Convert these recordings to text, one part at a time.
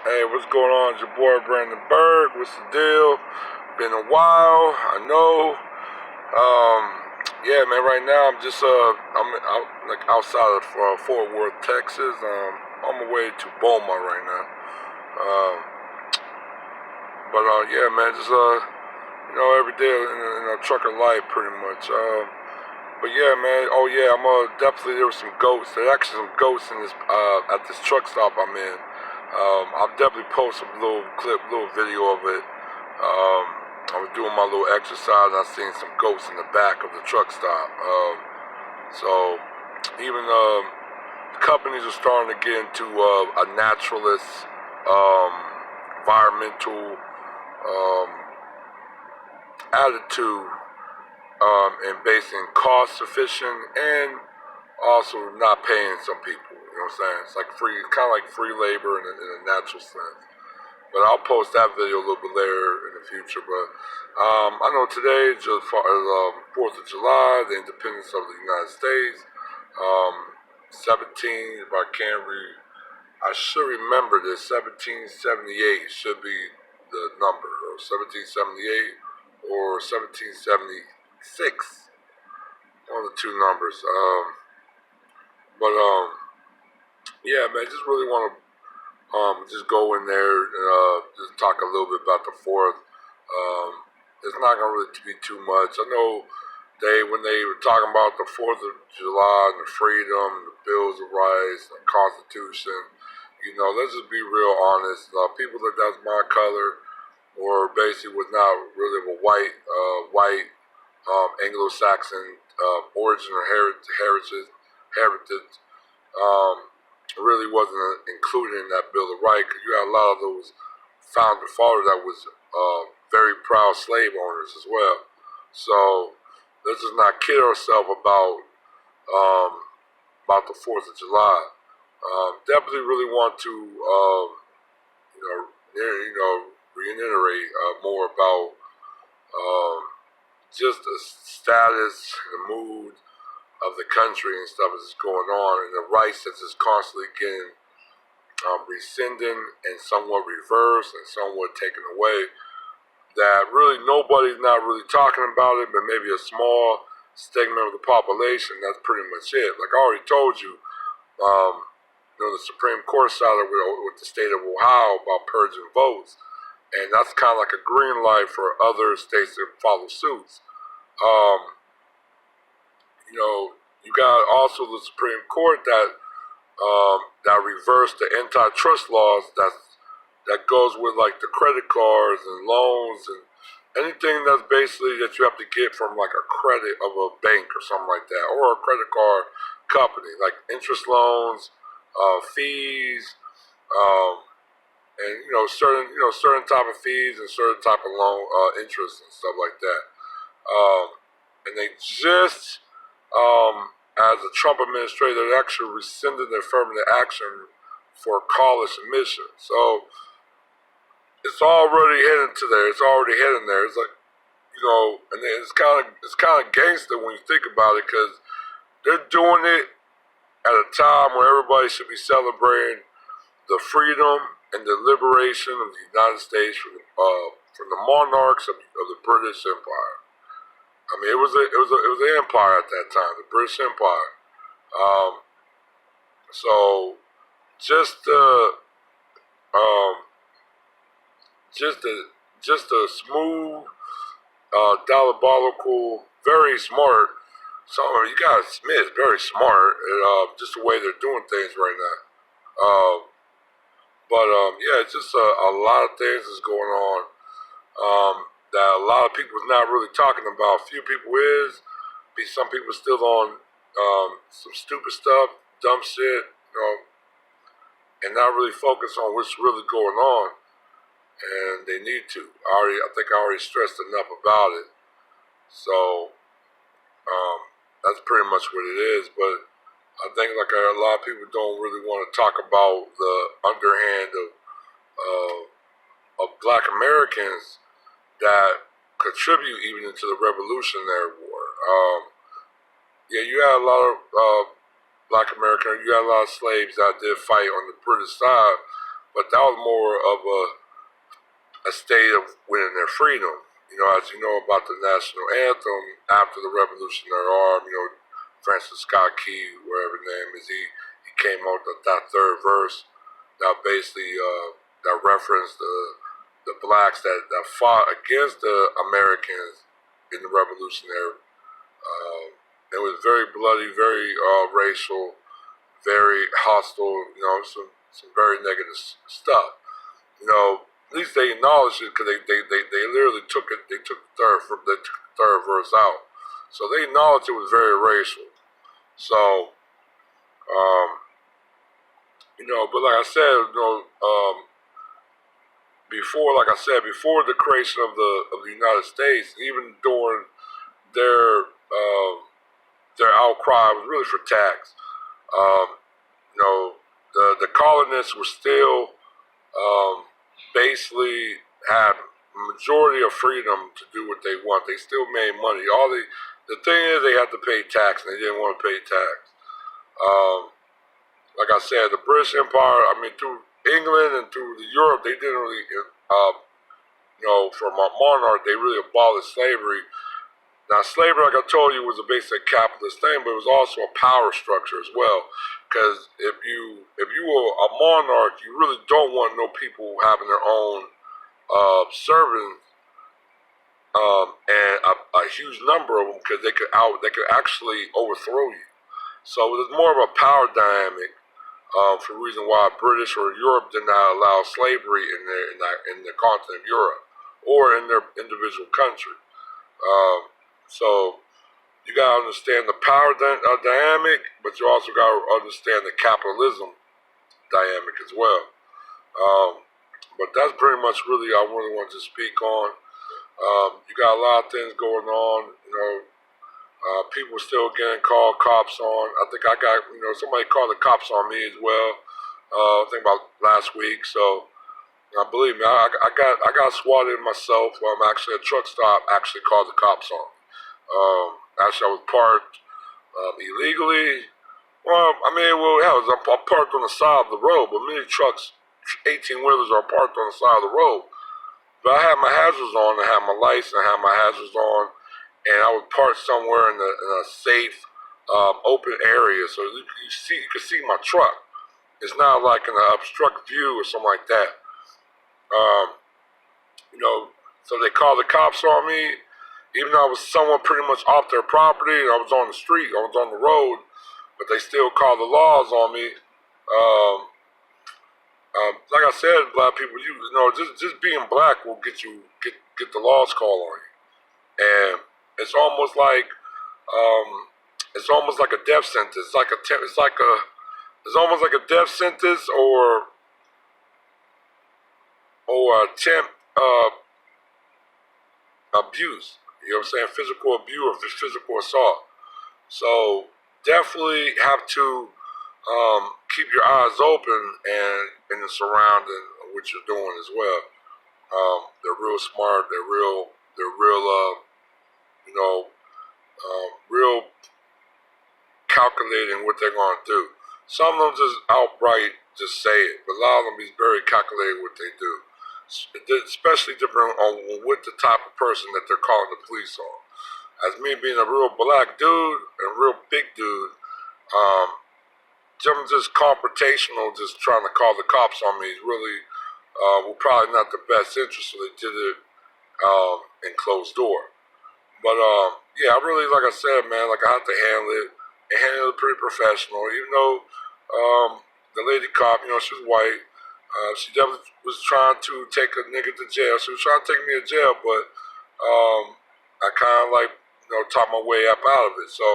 Hey, what's going on? It's your boy Brandon Berg. What's the deal? Been a while, I know. Yeah, man. Right now, I'm just I'm out like outside of Fort Worth, Texas. On my way to Beaumont right now. Um, but yeah, man. Just every day in a trucker life, pretty much. But yeah, man. Oh yeah, I'm definitely there was some goats. There's actually some goats in this at this truck stop I'm in. I'll definitely post a little clip, little video of it. I was doing my little exercise and I seen some goats in the back of the truck stop. So even companies are starting to get into a naturalist, um, environmental um, attitude, and basing cost efficient and also not paying some people. You know what I'm saying? It's like free, kind of like free labor in a natural sense. But I'll post that video a little bit later in the future. But I know today, just far as 4th of July, the independence of the United States. 17, if I should remember this. 1778 should be the number, or 1778, or 1776. One of the two numbers. But yeah, man, just really want to just go in there and just talk a little bit about the fourth. It's not gonna really be too much. I know when they were talking about the 4th of July and the freedom, the Bills of Rights, the Constitution. Let's just be real honest. People that's my color, or basically was not really of a white Anglo-Saxon origin or heritage, um, really wasn't included in that Bill of Rights, because you had a lot of those founding fathers that was very proud slave owners as well. So let's just not kid ourselves um, about the 4th of July. Definitely really want to reiterate more about um, just the status, the mood of the country and stuff that's going on, and the rights that's just constantly getting rescinded and somewhat reversed and somewhat taken away. That really nobody's not really talking about it, but maybe a small segment of the population. That's pretty much it. Like I already told you, the Supreme Court sided with the state of Ohio about purging votes, and that's kind of like a green light for other states to follow suits. Um, you got also the Supreme Court that reversed the antitrust laws that goes with like the credit cards and loans and anything that's basically that you have to get from like a credit of a bank or something like that, or a credit card company, like interest loans, fees, um, and certain type of fees and certain type of loan interest and stuff like that. And they just as a Trump administrator, they actually rescinded the affirmative action for college admission. So it's already heading to there. It's already heading there. It's like, and it's kind of gangster when you think about it, because they're doing it at a time when everybody should be celebrating the freedom and the liberation of the United States from the monarchs of the British Empire. I mean, it was an empire at that time, the British Empire. Um, so just the um, just a smooth, diabolical, very smart. So you got to admit, very smart, and just the way they're doing things right now. Uh, but yeah, it's just a lot of things is going on that a lot of people is not really talking about. Few people is, be some people still on some stupid stuff, dumb shit, and not really focus on what's really going on. And they need to. I think I already stressed enough about it. So that's pretty much what it is. But I think like a lot of people don't really want to talk about the underhand of Black Americans that contribute even into the Revolutionary War. Yeah, you had a lot of Black Americans, you had a lot of slaves that did fight on the British side, but that was more of a state of winning their freedom. As you know about the national anthem after the Revolutionary Army, Francis Scott Key, whatever his name is, he came out with that third verse that basically that referenced the blacks that fought against the Americans in the Revolutionary. It was very bloody, very racial, very hostile. Some very negative stuff. At least they acknowledged it because they literally took it. They took the third verse out, so they acknowledged it was very racial. So, but like I said, before the creation of the United States, even during their their outcry was really for tax. Um, the colonists were still basically had a majority of freedom to do what they want. They still made money. The thing is, they had to pay tax, and they didn't want to pay tax. Um, like I said, the British Empire. I mean, through England and through Europe, they didn't really, from a monarch, they really abolished slavery. Now, slavery, like I told you, was a basic capitalist thing, but it was also a power structure as well. Because if you were a monarch, you really don't want no people having their own servants, and a huge number of them, because they could actually overthrow you. So it was more of a power dynamic. For the reason why British or Europe did not allow slavery in the continent of Europe or in their individual country. So you gotta understand the power dynamic, but you also gotta understand the capitalism dynamic as well. But that's pretty much really I really want to speak on. You got a lot of things going on. People still getting called cops on. I think I got somebody called the cops on me as well. I think about last week. So believe me, I got swatted myself. Actually a truck stop actually called the cops on me. Actually, I was parked illegally. Hell, I'm parked on the side of the road, but many trucks, 18 wheelers, are parked on the side of the road. But I had my hazards on, I had my lights, and I had my hazards on, and I was parked somewhere in a safe, open area, so you could see my truck. It's not like in an obstruct view or something like that. So they called the cops on me. Even though I was somewhat pretty much off their property, I was on the street, I was on the road, but they still called the laws on me. Like I said, black people, just being black will get the laws called on you, and it's almost like a death sentence. It's almost like a death sentence or attempt abuse. You know what I'm saying? Physical abuse or physical assault. So definitely have to keep your eyes open and in the surrounding of what you're doing as well. They're real smart. They're real calculating what they're going to do. Some of them just outright just say it, but a lot of them is very calculated what they do. Especially depending on what the type of person that they're calling the police on. As me being a real black dude, a real big dude, them just confrontational, just trying to call the cops on me is really, were probably not the best interest, so they did it in closed door. But yeah, I really, like I said, man, like I had to handle it, and handle it pretty professional, even though the lady cop, she was white. She definitely was trying to take a nigga to jail. She was trying to take me to jail, but I kind of talked my way up out of it. So,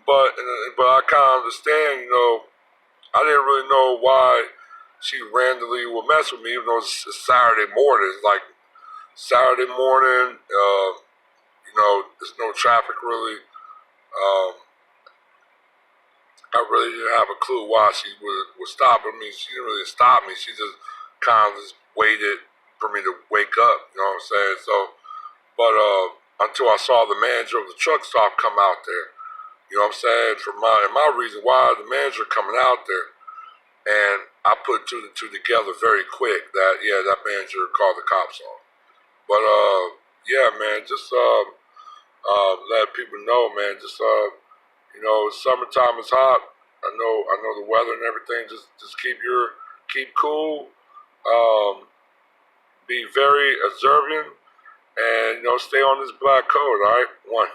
but I kind of understand, I didn't really know why she randomly would mess with me, even though it's Saturday morning. It's like Saturday morning, there's no traffic really. I really didn't have a clue why she was stopping me. She didn't really stop me. She just kind of just waited for me to wake up. You know what I'm saying? So, but until I saw the manager of the truck stop come out there, you know what I'm saying? And my reason why the manager coming out there, And I put two and two together very quick that, yeah, that man should have called the cops on. But, yeah, man, just let people know, man. Just, summertime is hot. I know the weather and everything. Just keep cool. Be very observant, and stay on this black code. All right, one.